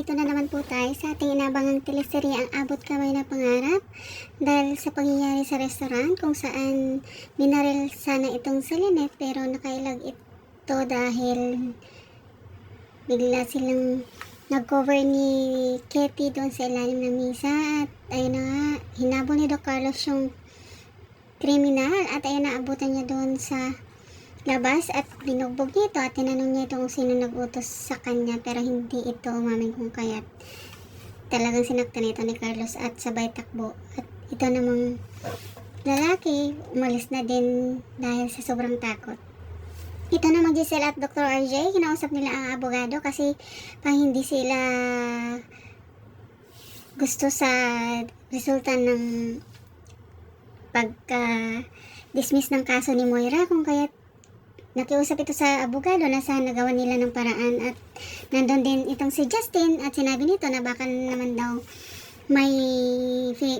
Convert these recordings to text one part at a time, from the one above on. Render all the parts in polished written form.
nandito na naman po tayo sa ating inabangang teleserye ang Abot Kamay na Pangarap dahil sa pangyayari sa restaurant kung saan binaril sana itong si Lynette pero nakailag ito dahil bigla silang nag-cover ni Katie doon sa ilalim ng misa at ayun na nga, hinabol ni Doc Carlos yung kriminal at ayun na, abutan niya doon sa labas at binugbog niya ito at tinanong niya ito kung sino nag-utos sa kanya pero hindi ito umamin kung kaya't talagang sinaktan ito ni Carlos at sabay takbo at ito namang lalaki umalis na din dahil sa sobrang takot. Ito namang Giselle at Dr. RJ, kinausap nila ang abogado kasi pang hindi sila gusto sa resulta ng pagka-dismiss ng kaso ni Moira kung kaya't nakiusap ito sa abogado na sana nagawa nila ng paraan at nandun din itong si Justin at sinabi nito na baka naman daw may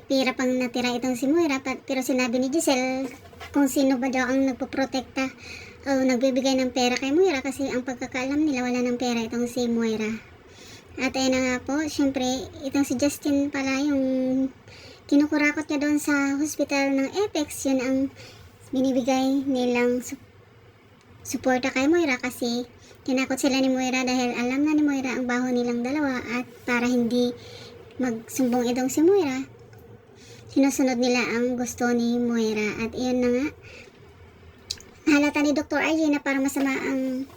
pira pang natira itong si Moira pero sinabi ni Giselle kung sino ba daw ang nagpoprotekta o nagbibigay ng pera kay Moira kasi ang pagkakaalam nila wala ng pera itong si Moira. At ayun na nga po, syempre itong si Justin pala yung kinukurakot niya doon sa hospital ng Apex, yun ang binibigay nilang suporta kay Moira kasi tinakot sila ni Moira dahil alam na ni Moira ang baho nilang dalawa at para hindi magsumbong itong si Moira sinusunod nila ang gusto ni Moira at iyon na nga halata ni Dr. RJ na parang masama ang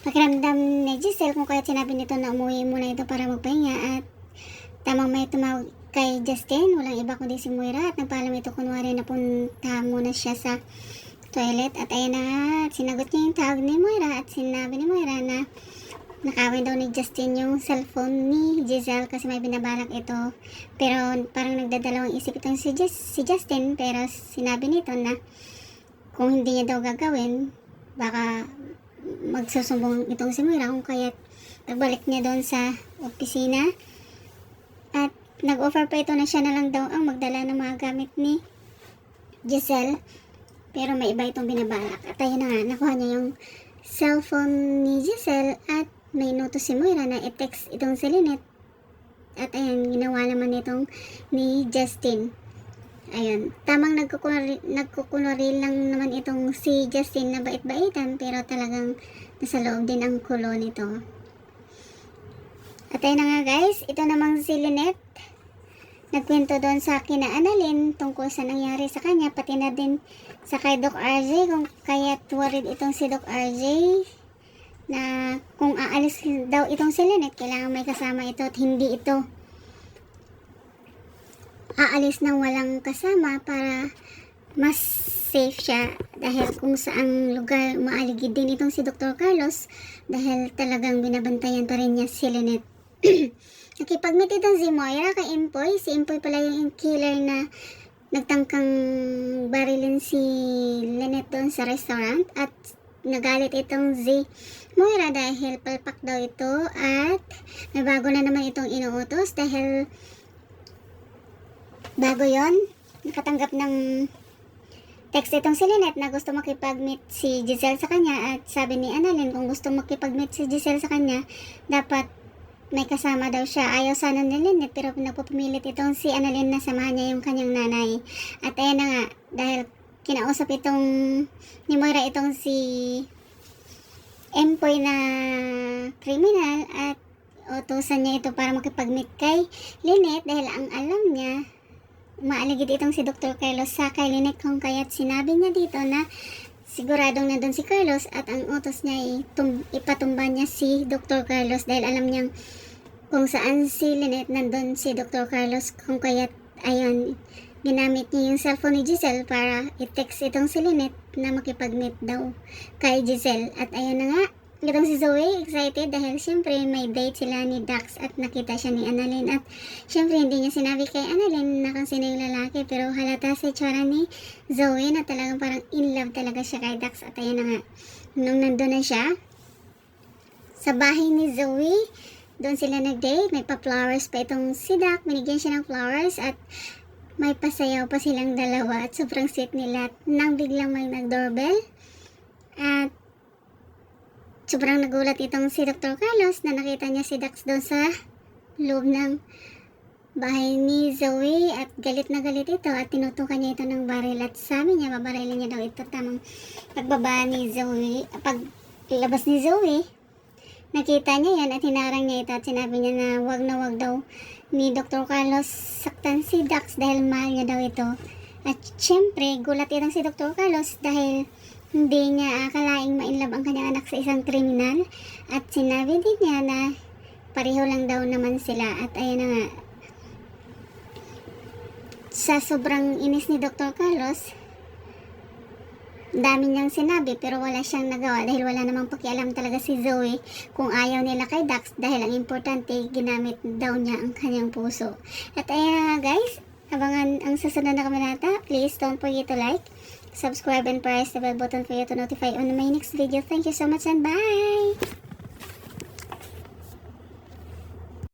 pakiramdam ni Giselle kung kaya sinabi nito na umuwi muna ito para magpahinga at tamang may tumawag kay Justin, walang iba kundi si Moira at nagpaalam ito kunwari na punta muna siya sa toilet at ayun na nga, sinagot niya yung tawag ni Moira at sinabi ni Moira na nakawin daw ni Justin yung cellphone ni Giselle kasi may binabalak ito pero parang nagdadalawang isip itong si Justin pero sinabi nito na kung hindi niya daw gagawin baka magsusumbong itong si Moira kung kaya't nagbalik niya doon sa opisina at nag-offer pa ito na siya na lang daw ang magdala ng mga gamit ni Giselle pero may iba itong binabalak. At ayun na nga, nakuha niya yung cellphone ni Giselle at may noto si Moira na i-text itong si Lynette. At ayun, ginawa naman itong ni Justin. Ayun, tamang nagkukunwari lang naman itong si Justin na bait-baitan pero talagang nasa loob din ang kulo nito. At ayun na nga guys, ito namang si Lynette. Nagkwento doon sa kina Annalyn tungkol sa nangyari sa kanya, pati na din sa kay Doc RJ kung kaya worried itong si Doc RJ na kung aalis daw itong si Lynette, kailangan may kasama ito at hindi ito aalis ng walang kasama para mas safe siya dahil kung saang lugar maaligid din itong si Dr. Carlos dahil talagang binabantayan pa rin niya si Lynette. Nakipag-meet itong si Moira kay Impoy. Si Impoy pala yung killer na nagtangkang barilin si Lynette doon sa restaurant at nagalit itong si Moira dahil palpak daw ito at may bago na naman itong inuutos dahil bago yon nakatanggap ng text itong si Lynette na gusto makipag-meet si Giselle sa kanya at sabi ni Annalyn kung gusto makipag-meet si Giselle sa kanya dapat may kasama daw siya. Ayaw sana ni Lynette pero napupumilit itong si Annalyn na samahan niya yung kanyang nanay. At ayan na nga, dahil kinausap itong ni Moira itong si Empoy na kriminal at utusan niya ito para makipag-meet kay Lynette dahil ang alam niya maaligid itong si Dr. Carlos sa kay Lynette kung kaya't sinabi niya dito na siguradong nandun si Carlos at ang utos niya ay ipatumba niya si Dr. Carlos dahil alam niyang kung saan si Lynette nandun si Dr. Carlos kung kaya't ayun ginamit niya yung cellphone ni Giselle para i-text itong si Lynette na makipag-meet daw kay Giselle at ayun na nga itong si Zoe excited dahil syempre may date sila ni Dax at nakita siya ni Annalyn at syempre hindi niya sinabi kay Annalyn na kung sino yung lalaki pero halata sa itsura ni Zoe na talagang parang in love talaga siya kay Dax at ayun na nga nung nandun na siya sa bahay ni Zoe doon sila nag-date, may pa-flowers pa itong si Dax, binigyan siya ng flowers at may pasayaw pa silang dalawa at sobrang sweet nila nang biglang may nag-doorbell at sobrang nagulat itong si Dr. Carlos na nakita niya si Dax doon sa loob ng bahay ni Zoe at galit na galit ito at tinutukan niya ito ng baril at sabi niya babarilin niya daw ito. Tamang pagbaba ni Zoe, paglabas ni Zoe, nakita niya yan at hinarang niya ito at sinabi niya na wag daw ni Dr. Carlos saktan si Dax dahil mahal niya daw ito. At syempre, gulat itong si Dr. Carlos dahil hindi niya akalaing mainlove ang kanyang anak sa isang kriminal. At sinabi din niya na pareho lang daw naman sila. At ayan na nga, sa sobrang inis ni Dr. Carlos, dami niyang sinabi pero wala siyang nagawa dahil wala namang pakialam talaga si Zoe kung ayaw nila kay Dax dahil ang importante ginamit daw niya ang kanyang puso. At ayan na nga guys, abangan ang susunod na kabanata. Please don't forget to like, subscribe and press the bell button for you to notify on my next video. Thank you so much and bye!